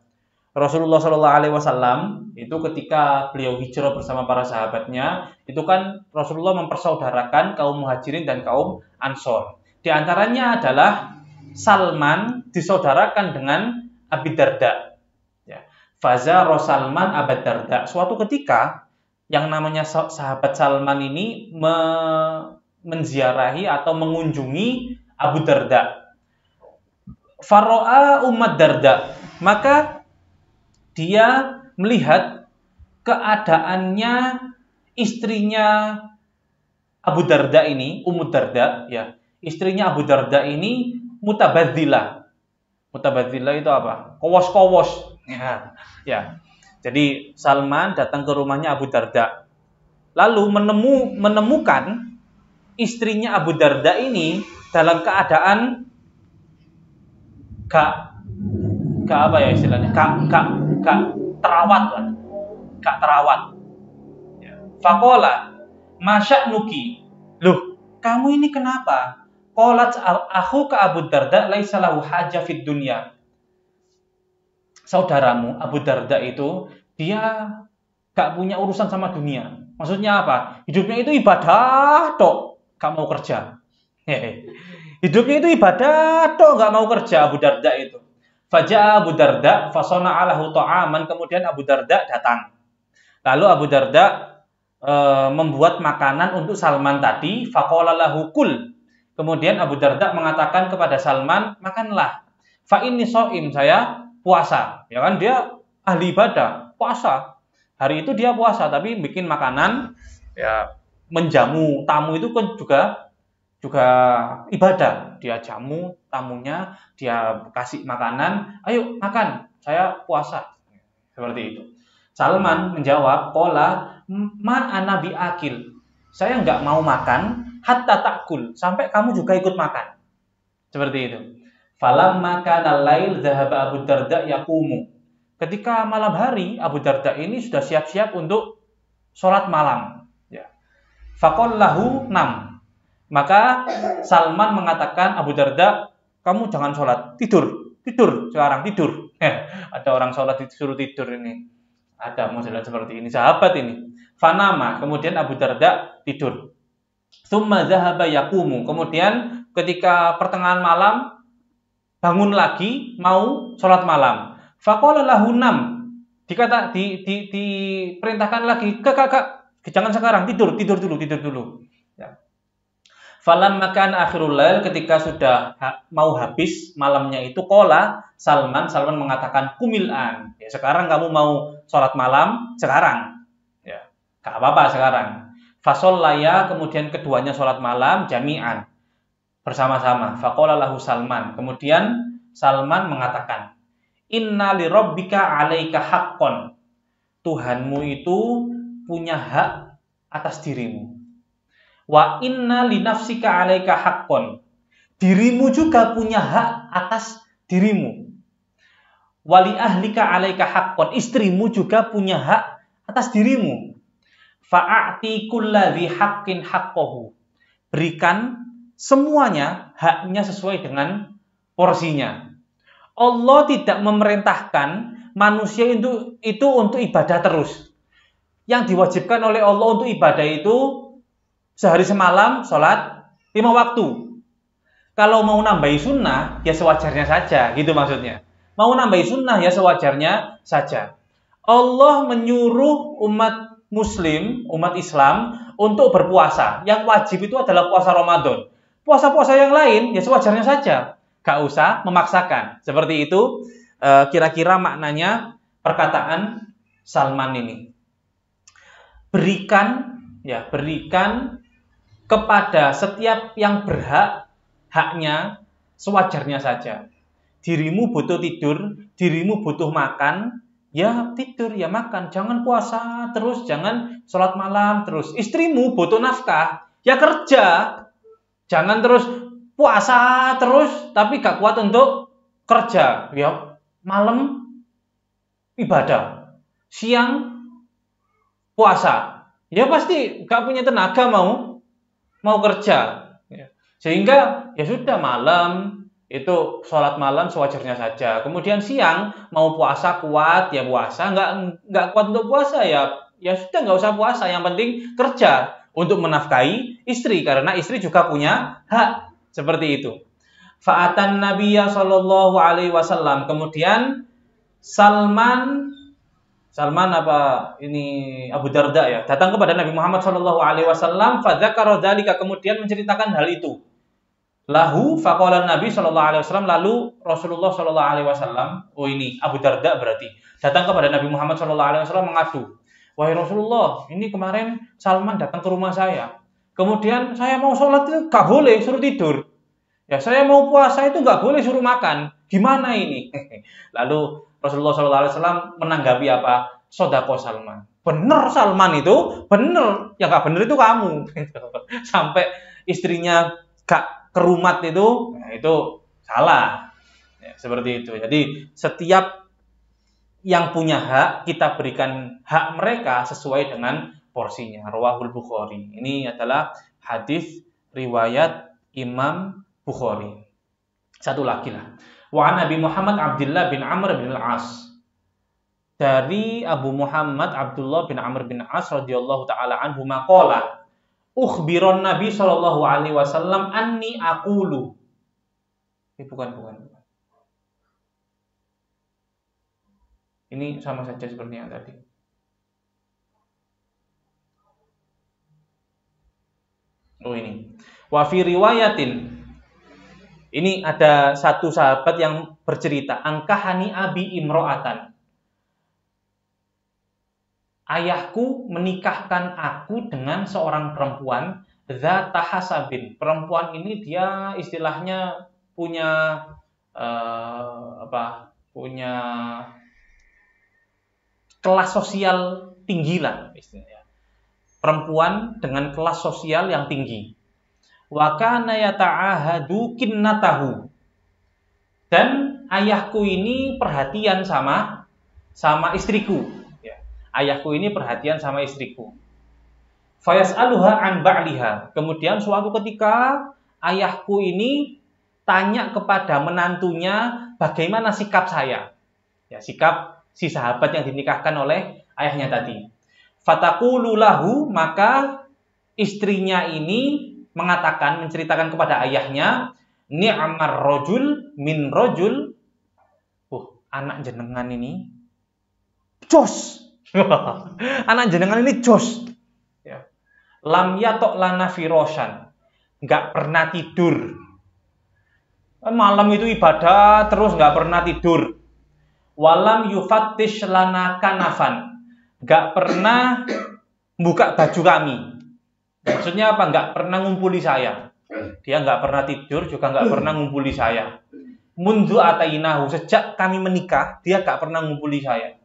Rasulullah sallallahu alaihi wasallam itu ketika beliau hijrah bersama para sahabatnya, itu kan Rasulullah mempersaudarakan kaum Muhajirin dan kaum Ansor. Di antaranya adalah Salman disaudarakan dengan Abi Darda. Ya. Fazara Salman Abi Darda. Suatu ketika yang namanya sahabat Salman ini menziarahi atau mengunjungi Abu Darda. Faro'a Ummat Darda. Maka dia melihat keadaannya istrinya Abu Darda ini, Ummu Darda, ya. Istrinya Abu Darda ini mutabadzilah. Mutabadzilah itu apa? Kowos-kowos. Ya. Jadi Salman datang ke rumahnya Abu Darda. Lalu menemukan istrinya Abu Darda ini dalam keadaan gak apa ya istilahnya? Gak terawat lah. Gak terawat. Ya. Faqala, masya'nuki. Loh, kamu ini kenapa? Qalat akhuka Abu Darda laisa lahu hajah fid dunya. Saudaramu Abu Darda itu dia gak punya urusan sama dunia. Maksudnya apa? Hidupnya itu ibadah tok, gak mau kerja. Hidupnya itu ibadah tok, gak mau kerja Abu Darda itu. Faja'a Abu Darda fasana'a lahu ta'aman, kemudian Abu Darda datang. Lalu Abu Darda membuat makanan untuk Salman tadi, faqala lahu kul. Kemudian Abu Darda mengatakan kepada Salman, makanlah. Fa inni shaim, saya puasa. Ya kan, dia ahli ibadah, puasa. Hari itu dia puasa tapi bikin makanan, ya menjamu tamu itu kan juga ibadah. Dia jamu tamunya, dia kasih makanan, ayo makan, saya puasa. Seperti itu. Salman menjawab, qala ma ana bi akil. Saya enggak mau makan hatta takul, sampai kamu juga ikut makan. Seperti itu. Falamma kana lail dzahaba Abu Darda yaqumu. Ketika malam hari, Abu Darda ini sudah siap-siap untuk sholat malam. Ya. Faqallahu nam. Maka Salman mengatakan, Abu Darda, kamu jangan sholat, tidur sekarang, tidur. Ada orang sholat disuruh tidur ini. Ada model seperti ini, sahabat ini. Fanama, kemudian Abu Darda tidur. Tsumma dzahaba yaqumu. Kemudian ketika pertengahan malam bangun lagi mau sholat malam. Faqala lahu nam. Diperintahkan lagi, Kak, jangan sekarang, tidur dulu. Ya. Falamma kana akhirul lail, ketika sudah mau habis malamnya itu, qala Salman mengatakan kumil'an. Ya, sekarang kamu mau sholat malam, sekarang. Ya, gak apa-apa sekarang. Fashollaya, kemudian keduanya sholat malam jami'an, bersama-sama. Faqala lahu Salman. Kemudian Salman mengatakan, inna li rabbika 'alaika haqqon. Tuhanmu itu punya hak atas dirimu. Wa inna li nafsika 'alaika haqqon. Dirimu juga punya hak atas dirimu. Wa li ahlika 'alaika haqqon. Istrimu juga punya hak atas dirimu. Fa'ati kulladzi haqqin haqqahu. Berikan semuanya haknya sesuai dengan porsinya. Allah tidak memerintahkan manusia itu untuk ibadah terus. Yang diwajibkan oleh Allah untuk ibadah itu sehari semalam sholat 5 waktu. Kalau mau nambahi sunnah, ya sewajarnya saja, gitu maksudnya. Mau nambahi sunnah, ya sewajarnya saja. Allah menyuruh umat Muslim, umat Islam untuk berpuasa. Yang wajib itu adalah puasa Ramadan. Puasa-puasa yang lain, ya sewajarnya saja. Gak usah memaksakan. Seperti itu kira-kira maknanya perkataan Salman ini. Berikan kepada setiap yang berhak haknya sewajarnya saja. Dirimu butuh tidur, dirimu butuh makan, ya tidur, ya makan. Jangan puasa terus, jangan sholat malam terus. Istrimu butuh nafkah, ya kerja. Jangan terus puasa terus, tapi gak kuat untuk kerja. Ya, malam ibadah, siang puasa. Ya pasti gak punya tenaga mau kerja. Ya. Sehingga ya sudah, malam itu sholat malam sewajarnya saja. Kemudian siang mau puasa kuat, ya puasa. Nggak kuat untuk puasa, ya sudah nggak usah puasa. Yang penting kerja untuk menafkahi istri, karena istri juga punya hak. Seperti itu. Fa'atan Nabiyya sallallahu alaihi wasallam. Kemudian Salman apa ini, Abu Darda ya, datang kepada Nabi Muhammad sallallahu alaihi wasallam, fadzakara dzalika, kemudian menceritakan hal itu. Lahu faqala Nabi sallallahu alaihi wasallam, lalu Rasulullah sallallahu alaihi wasallam, oh ini Abu Darda berarti, datang kepada Nabi Muhammad sallallahu alaihi wasallam mengadu. Wahai Rasulullah, ini kemarin Salman datang ke rumah saya. Kemudian saya mau sholat itu gak boleh, suruh tidur. Ya, saya mau puasa itu gak boleh, suruh makan. Gimana ini? Lalu Rasulullah SAW menanggapi apa? Sodako Salman. Bener Salman itu, bener. Ya gak bener itu kamu. Sampai istrinya gak kerumat itu, nah itu salah. Ya, seperti itu. Jadi setiap yang punya hak, kita berikan hak mereka sesuai dengan porsinya. Rawahul Bukhari. Ini adalah hadis riwayat Imam Bukhari. Satu lagi lah. Wa an Abi Muhammad Abdullah bin Amr bin Al-As. Dari Abu Muhammad Abdullah bin Amr bin As radhiyallahu taala anhu maqala ukhbiron Nabi sallallahu alaihi wasallam anni aqulu. Ini bukan. Ini sama saja seperti yang tadi. Oh ini. Wa fi riwayatin. Ini ada satu sahabat yang bercerita, angkahani abi imro'atan. Ayahku menikahkan aku dengan seorang perempuan dzata hasabin. Perempuan ini dia istilahnya punya punya kelas sosial tinggi lah istilahnya. Perempuan dengan kelas sosial yang tinggi. Wa kana yata'ahadu kinnatahu. Dan ayahku ini perhatian sama istriku. Ayahku ini perhatian sama istriku. Fayas'aluha an ba'liha. Kemudian suatu ketika ayahku ini tanya kepada menantunya bagaimana sikap saya. Ya, sikap si sahabat yang dinikahkan oleh ayahnya tadi. Fataqulu lahu, maka istrinya ini menceritakan kepada ayahnya, ni'mar rajul min rajul. Anak jenengan ini jos. Anak jenengan ini jos. Ya. Lam yatok lana firoshan. Nggak pernah tidur. Malam itu ibadah terus nggak pernah tidur. Walam yufattish lana kanafan. Nggak pernah buka baju kami. Maksudnya apa? Nggak pernah ngumpuli saya. Dia nggak pernah tidur, juga nggak pernah ngumpuli saya. Mundu atainahu, sejak kami menikah, dia nggak pernah ngumpuli saya.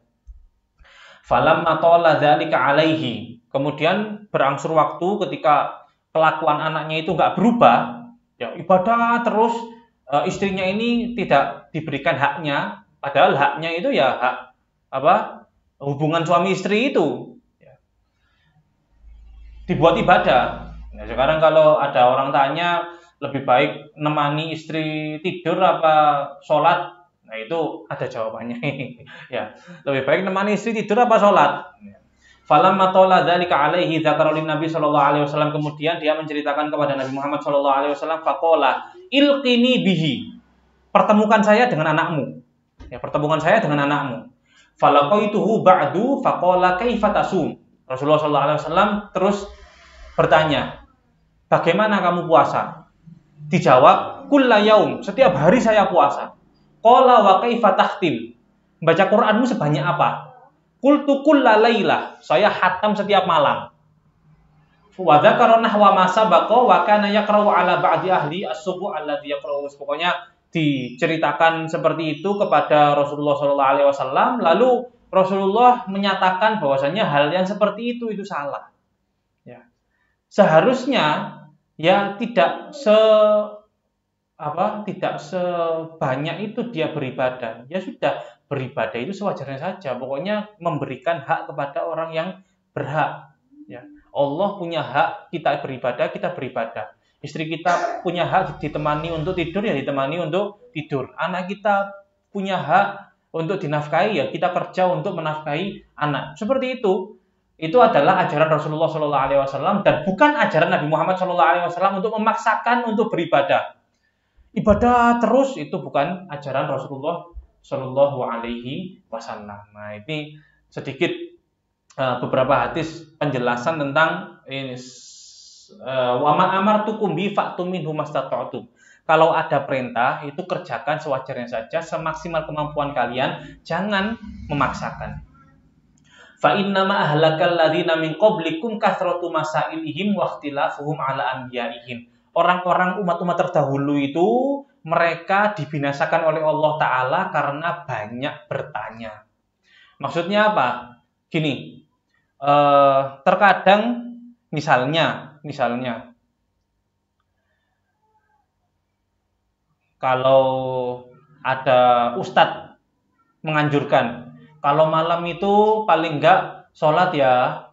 Falamma tala dzalika alaihi. Kemudian berangsur waktu ketika kelakuan anaknya itu nggak berubah, ya ibadah terus, istrinya ini tidak diberikan haknya, padahal haknya itu ya hak hubungan suami istri itu. Ya. Dibuat ibadah. Nah, sekarang kalau ada orang tanya lebih baik nemani istri tidur apa sholat? Nah itu ada jawabannya. Ya, lebih baik nemani istri tidur apa sholat. Falamma tala dzalika alaihi dzakara lin Nabi sallallahu alaihi wasallam. Kemudian dia menceritakan kepada Nabi Muhammad sallallahu alaihi wasallam, faqala ilqini bihi. Pertemukan saya dengan anakmu. Ya, pertemukan saya dengan anakmu. Falaqaituhu ba'du faqala kaifa tasum. Rasulullah sallallahu alaihi wasallam terus bertanya, bagaimana kamu puasa? Dijawab, kulla yaum, setiap hari saya puasa. Qala wa kaifa tahtim? Baca Qur'anmu sebanyak apa? Qultu kulla lailah, saya khatam setiap malam. Wa dzakara nahwa ma sabaqa wa kana yaqra'u ala ba'di ahli as-subuh alladhi yaqra'u. Pokoknya diceritakan seperti itu kepada Rasulullah sallallahu alaihi wasallam, lalu Rasulullah menyatakan bahwasanya hal yang seperti itu salah. Ya. Seharusnya ya tidak sebanyak itu dia beribadah. Ya sudah, beribadah itu sewajarnya saja. Pokoknya memberikan hak kepada orang yang berhak. Ya. Allah punya hak kita beribadah, kita beribadah. Istri kita punya hak ditemani untuk tidur, ya ditemani untuk tidur. Anak kita punya hak untuk dinafkahi, ya kita kerja untuk menafkahi anak. Seperti itu. Itu adalah ajaran Rasulullah SAW dan bukan ajaran Nabi Muhammad SAW untuk memaksakan untuk beribadah. Ibadah terus itu bukan ajaran Rasulullah SAW. Nah, ini sedikit beberapa hadis penjelasan tentang ini. Wa ma amartukum bi fa'tum minhu mastata'tum. Kalau ada perintah itu kerjakan sewajarnya saja, semaksimal kemampuan kalian, jangan memaksakan. Fa innama ahlakal ladzina min qablikum kathratu masailihim wa ikhtilafuhum ala anbiya'ihim. Orang-orang umat-umat terdahulu itu mereka dibinasakan oleh Allah Ta'ala karena banyak bertanya. Maksudnya apa? Gini, terkadang misalnya kalau ada ustadz menganjurkan kalau malam itu paling enggak sholat ya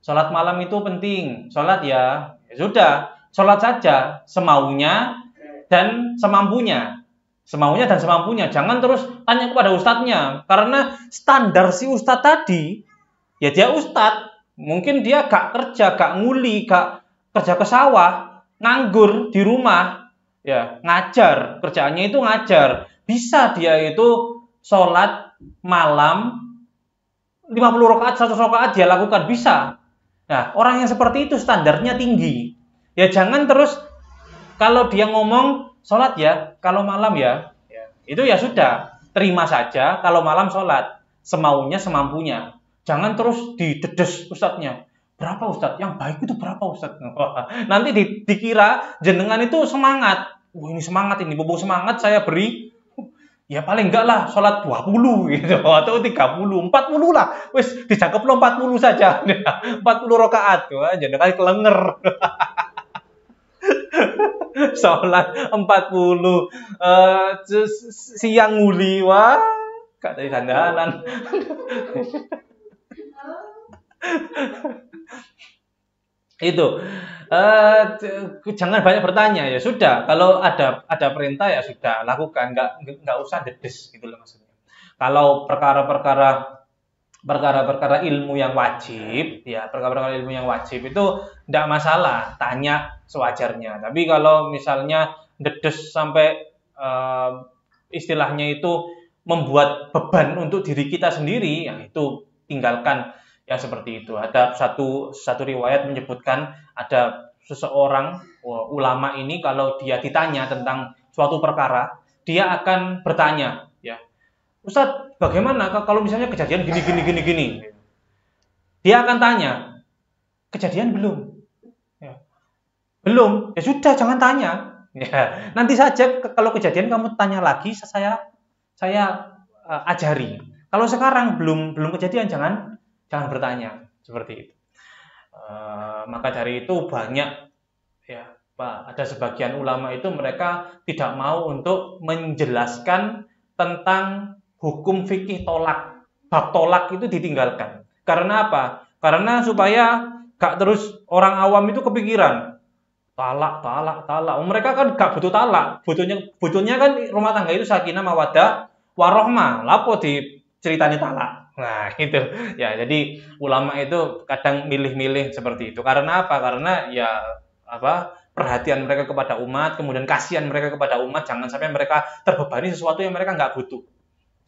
Sholat malam itu penting. Sholat ya sudah. Sholat saja semaunya dan semampunya. Semaunya dan semampunya. Jangan terus tanya kepada ustadznya. Karena standar si ustadz tadi, ya dia ustadz. Mungkin dia gak kerja, gak nguli, gak kerja ke sawah, nganggur di rumah. Ya, ngajar. Kerjaannya itu ngajar. Bisa dia itu sholat malam 50 rakaat, 100 rakaat dia lakukan. Bisa. Nah, orang yang seperti itu standarnya tinggi. Ya jangan terus kalau dia ngomong sholat ya, kalau malam ya, itu ya sudah, terima saja kalau malam sholat, semaunya semampunya. Jangan terus didedes ustadznya. Berapa ustadz? Yang baik itu berapa ustadz? Nanti dikira jenengan itu semangat. Wah ini semangat ini, bubuk semangat saya beri. Ya paling enggak lah sholat 20 gitu atau 30, 40 lah. Wis dijangkep lo 40 saja. 40 rakaat tuh aja kali kelenger. Sholat 40 siang nguli wah gak dari dandanan. Itu jangan banyak bertanya, ya sudah, kalau ada perintah ya sudah lakukan, nggak usah dedes gitu loh maksudnya. Kalau perkara-perkara ilmu yang wajib, ya perkara-perkara ilmu yang wajib itu tidak masalah, tanya sewajarnya. Tapi kalau misalnya dedes sampai istilahnya itu membuat beban untuk diri kita sendiri, ya itu tinggalkan. Ya seperti itu. Ada satu riwayat menyebutkan ada seseorang ulama ini kalau dia ditanya tentang suatu perkara, dia akan bertanya, ya, Ustadz, bagaimana kalau misalnya kejadian gini? Dia akan tanya, kejadian belum? Ya. Belum, ya sudah jangan tanya. Ya, nanti saja kalau kejadian kamu tanya lagi, saya ajari. Kalau sekarang belum kejadian jangan bertanya seperti itu. Maka dari itu banyak ya Pak, ada sebagian ulama itu mereka tidak mau untuk menjelaskan tentang hukum fikih tolak. Bab tolak itu ditinggalkan. Karena apa? Karena supaya gak terus orang awam itu kepikiran talak. Mereka kan gak butuh talak. Butuhnya kan rumah tangga itu sakinah mawaddah warohmah. Lapo diceritani talak. Nah, itu. Ya, jadi ulama itu kadang milih-milih seperti itu. Karena apa? Karena ya perhatian mereka kepada umat, kemudian kasihan mereka kepada umat, jangan sampai mereka terbebani sesuatu yang mereka nggak butuh.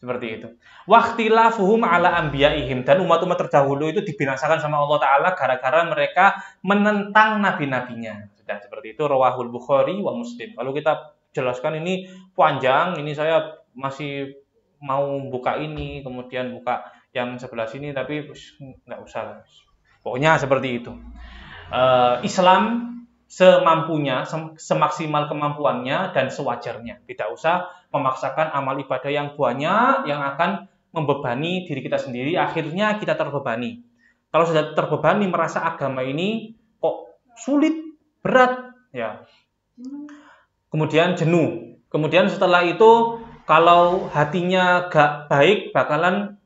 Seperti itu. Waqtilafuhum ala anbiya'ihim, dan umat-umat terdahulu itu dibinasakan sama Allah Ta'ala gara-gara mereka menentang nabi-nabinya. Sudah seperti itu, rawahul Bukhari wa Muslim. Kalau kita jelaskan ini panjang, ini saya masih mau buka ini, kemudian buka yang sebelah sini, tapi nggak usah. Pokoknya seperti itu. Islam semampunya, semaksimal kemampuannya dan sewajarnya. Tidak usah memaksakan amal ibadah yang banyak yang akan membebani diri kita sendiri. Akhirnya kita terbebani. Kalau sudah terbebani merasa agama ini kok sulit, berat, ya. Kemudian jenuh. Kemudian setelah itu kalau hatinya gak baik bakalan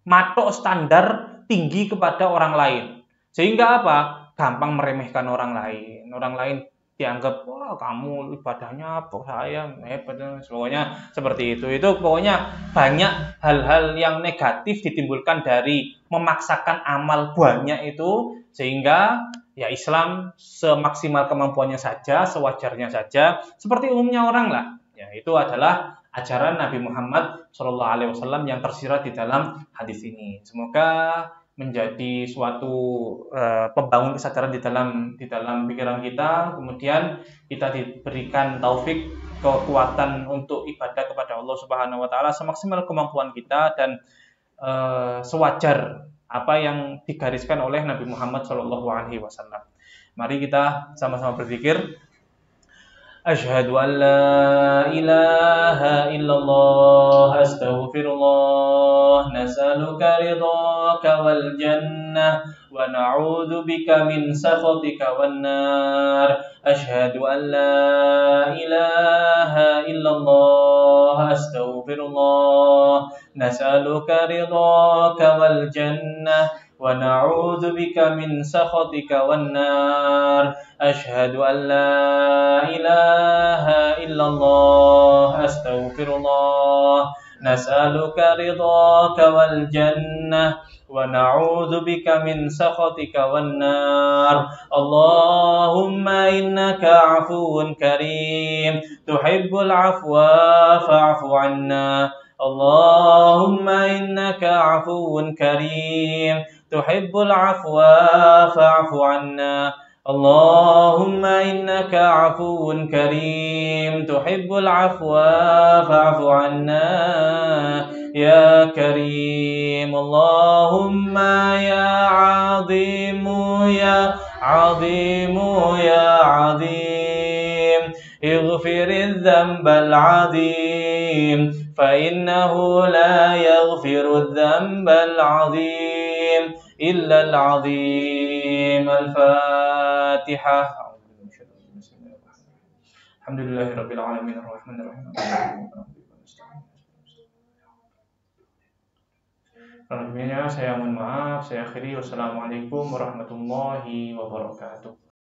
matok standar tinggi kepada orang lain. Sehingga apa? Gampang meremehkan orang lain. Orang lain dianggap, wah kamu ibadahnya apa, saya hebat. Pokoknya seperti itu. Itu pokoknya banyak hal-hal yang negatif ditimbulkan dari memaksakan amal banyak itu. Sehingga ya Islam semaksimal kemampuannya saja, sewajarnya saja. Seperti umumnya orang lah. Ya, itu adalah ajaran Nabi Muhammad SAW yang tersirat di dalam hadis ini. Semoga menjadi suatu pembangun kesadaran di dalam pikiran kita, kemudian kita diberikan taufik, kekuatan untuk ibadah kepada Allah Subhanahu wa taala semaksimal kemampuan kita dan sewajar apa yang digariskan oleh Nabi Muhammad SAW. Mari kita sama-sama berzikir. Asyhadu an la ilaha illallah astaghfirullah nas'aluka ridhaka wal jannah wa na'udzu bika min sakhatika wan nar. Asyhadu an la ilaha illallah astaghfirullah nas'aluka ridhaka wal jannah ونعوذ بك من سخطك والنار أشهد أن لا إله إلا الله أستغفر الله نسألك رضاك والجنة ونعوذ بك من سخطك والنار اللهم إنك عفو كريم تحب العفو فاعف عنا اللهم إنك عفو كريم تحب العفو فاعف عنا اللهم إنك عفو كريم تحب العفو فاعف عنا يا كريم اللهم يا عظيم يا عظيم يا عظيم اغفر الذنب العظيم فإنه لا يغفر الذنب العظيم إلا العظيم الفاتحة الحمد لله رب العالمين الرحمن الرحيم Lebihnya saya mohon maaf, saya akhiri. Wassalamualaikum warahmatullahi wabarakatuh.